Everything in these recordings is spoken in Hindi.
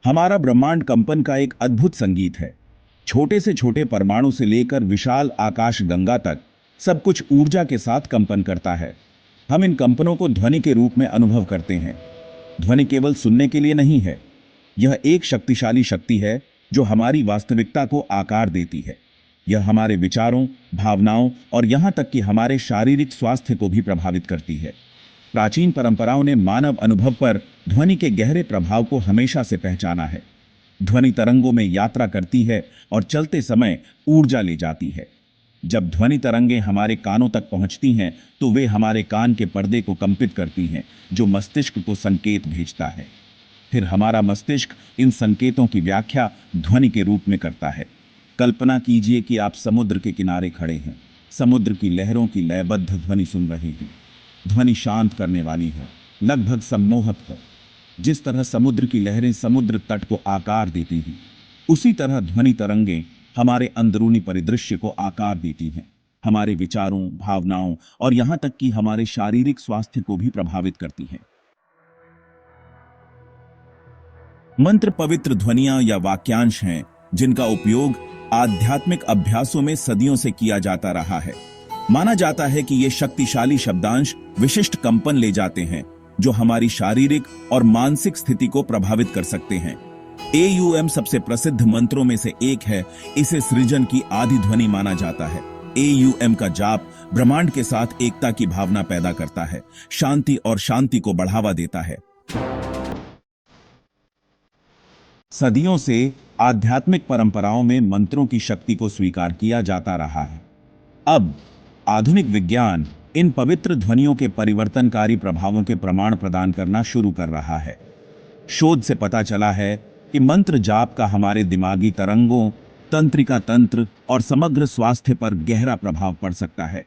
हमारा ब्रह्मांड कंपन का एक अद्भुत संगीत है। छोटे से छोटे परमाणु से लेकर विशाल आकाश गंगा तक सब कुछ ऊर्जा के साथ कंपन करता है। हम इन कंपनों को ध्वनि के रूप में अनुभव करते हैं। ध्वनि केवल सुनने के लिए नहीं है, यह एक शक्तिशाली शक्ति है जो हमारी वास्तविकता को आकार देती है। यह हमारे विचारों, भावनाओं और यहाँ तक कि हमारे शारीरिक स्वास्थ्य को भी प्रभावित करती है। प्राचीन परंपराओं ने मानव अनुभव पर ध्वनि के गहरे प्रभाव को हमेशा से पहचाना है। ध्वनि तरंगों में यात्रा करती है और चलते समय ऊर्जा ले जाती है। जब ध्वनि तरंगें हमारे कानों तक पहुंचती हैं तो वे हमारे कान के पर्दे को कंपित करती हैं, जो मस्तिष्क को संकेत भेजता है। फिर हमारा मस्तिष्क इन संकेतों की व्याख्या ध्वनि के रूप में करता है। कल्पना कीजिए कि आप समुद्र के किनारे खड़े हैं, समुद्र की लहरों की लयबद्ध ध्वनि सुन रहे हैं। ध्वनि शांत करने वाली है, लगभग सम्मोहक है। जिस तरह समुद्र की लहरें समुद्र तट को आकार देती हैं, उसी तरह ध्वनि तरंगें हमारे अंदरूनी परिदृश्य को आकार देती हैं, हमारे विचारों, भावनाओं और यहाँ तक कि हमारे शारीरिक स्वास्थ्य को भी प्रभावित करती हैं। मंत्र पवित्र ध्वनियां या वाक्यांश हैं जिनका उपयोग आध्यात्मिक अभ्यासों में सदियों से किया जाता रहा है। माना जाता है कि ये शक्तिशाली शब्दांश विशिष्ट कंपन ले जाते हैं जो हमारी शारीरिक और मानसिक स्थिति को प्रभावित कर सकते हैं। AUM सबसे प्रसिद्ध मंत्रों में से एक है। इसे सृजन की आदि ध्वनि माना जाता है। AUM का जाप ब्रह्मांड के साथ एकता की भावना पैदा करता है, शांति और शांति को बढ़ावा देता है। सदियों से आध्यात्मिक परंपराओं में मंत्रों की शक्ति को स्वीकार किया जाता रहा है। अब आधुनिक विज्ञान इन पवित्र ध्वनियों के परिवर्तनकारी प्रभावों के प्रमाण प्रदान करना शुरू कर रहा है। शोध से पता चला है कि मंत्र जाप का हमारे दिमागी तरंगों, तंत्रिका तंत्र और समग्र स्वास्थ्य पर गहरा प्रभाव पड़ सकता है।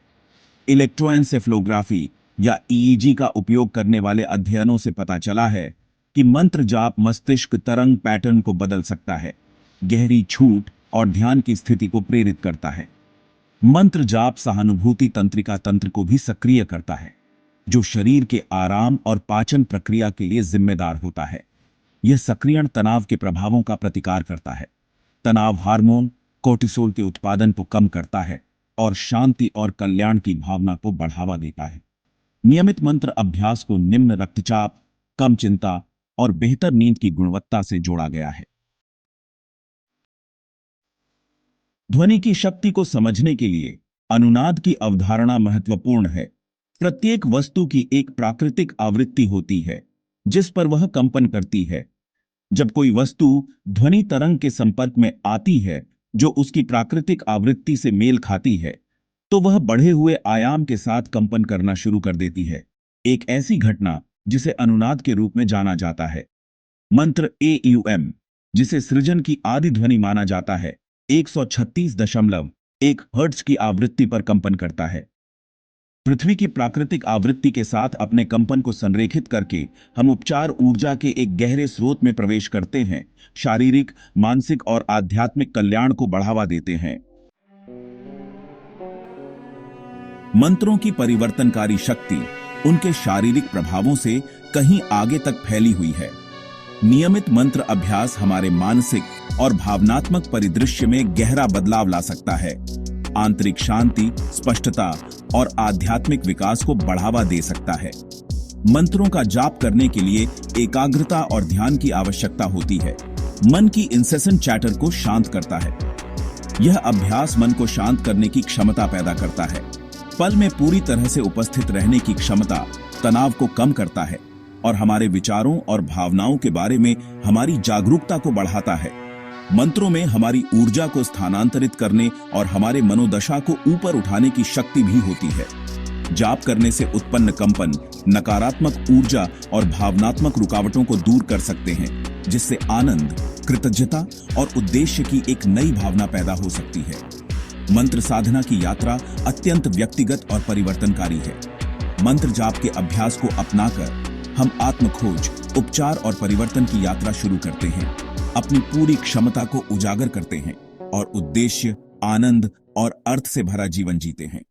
इलेक्ट्रोएन्सेफलोग्राफी या EEG का उपयोग करने वाले अध्ययनों से पता चला है कि मंत्र जाप मस्तिष्क तरंग पैटर्न को बदल सकता है, गहरी छूट और ध्यान की स्थिति को प्रेरित करता है। मंत्र जाप सहानुभूति तंत्रिका तंत्र को भी सक्रिय करता है, जो शरीर के आराम और पाचन प्रक्रिया के लिए जिम्मेदार होता है। यह सक्रियण तनाव के प्रभावों का प्रतिकार करता है। तनाव हार्मोन कोर्टिसोल के उत्पादन को कम करता है और शांति और कल्याण की भावना को बढ़ावा देता है। नियमित मंत्र अभ्यास को निम्न रक्तचाप, कम चिंता और बेहतर नींद की गुणवत्ता से जोड़ा गया है। ध्वनि की शक्ति को समझने के लिए अनुनाद की अवधारणा महत्वपूर्ण है। प्रत्येक वस्तु की एक प्राकृतिक आवृत्ति होती है जिस पर वह कंपन करती है। जब कोई वस्तु ध्वनि तरंग के संपर्क में आती है जो उसकी प्राकृतिक आवृत्ति से मेल खाती है, तो वह बढ़े हुए आयाम के साथ कंपन करना शुरू कर देती है। एक ऐसी घटना जिसे अनुनाद के रूप में जाना जाता है। मंत्र AUM, जिसे सृजन की आदि ध्वनि माना जाता है, 136.1 हर्ट्ज की आवृत्ति पर कंपन करता है। पृथ्वी की प्राकृतिक आवृत्ति के साथ अपने कंपन को संरेखित करके हम उपचार ऊर्जा के एक गहरे स्रोत में प्रवेश करते हैं, शारीरिक, मानसिक और आध्यात्मिक कल्याण को बढ़ावा देते हैं। मंत्रों की परिवर्तनकारी शक्ति उनके शारीरिक प्रभावों से कहीं आगे तक फैली हुई है। नियमित मंत्र अभ्यास हमारे मानसिक और भावनात्मक परिदृश्य में गहरा बदलाव ला सकता है, आंतरिक शांति, स्पष्टता और आध्यात्मिक विकास को बढ़ावा दे सकता है। मंत्रों का जाप करने के लिए एकाग्रता और ध्यान की आवश्यकता होती है। मन की इंसेसेंट चैटर को शांत करता है। यह अभ्यास मन को शांत करने की क्षमता पैदा करता है। पल में पूरी तरह से उपस्थित रहने की क्षमता तनाव को कम करता है और हमारे विचारों और भावनाओं के बारे में हमारी जागरूकता को बढ़ाता है। मंत्रों में हमारी ऊर्जा को स्थानांतरित करने और हमारे मनोदशा को ऊपर उठाने की शक्ति भी होती है। जाप करने से उत्पन्न कंपन नकारात्मक ऊर्जा और भावनात्मक रुकावटों को दूर कर सकते हैं, जिससे आनंद, कृतज्ञता और उद्देश्य की एक नई भावना पैदा हो सकती है। मंत्र साधना की यात्रा अत्यंत व्यक्तिगत और परिवर्तनकारी है। मंत्र जाप के अभ्यास को अपनाकर हम आत्मखोज, उपचार और परिवर्तन की यात्रा शुरू करते हैं, अपनी पूरी क्षमता को उजागर करते हैं और उद्देश्य, आनंद और अर्थ से भरा जीवन जीते हैं।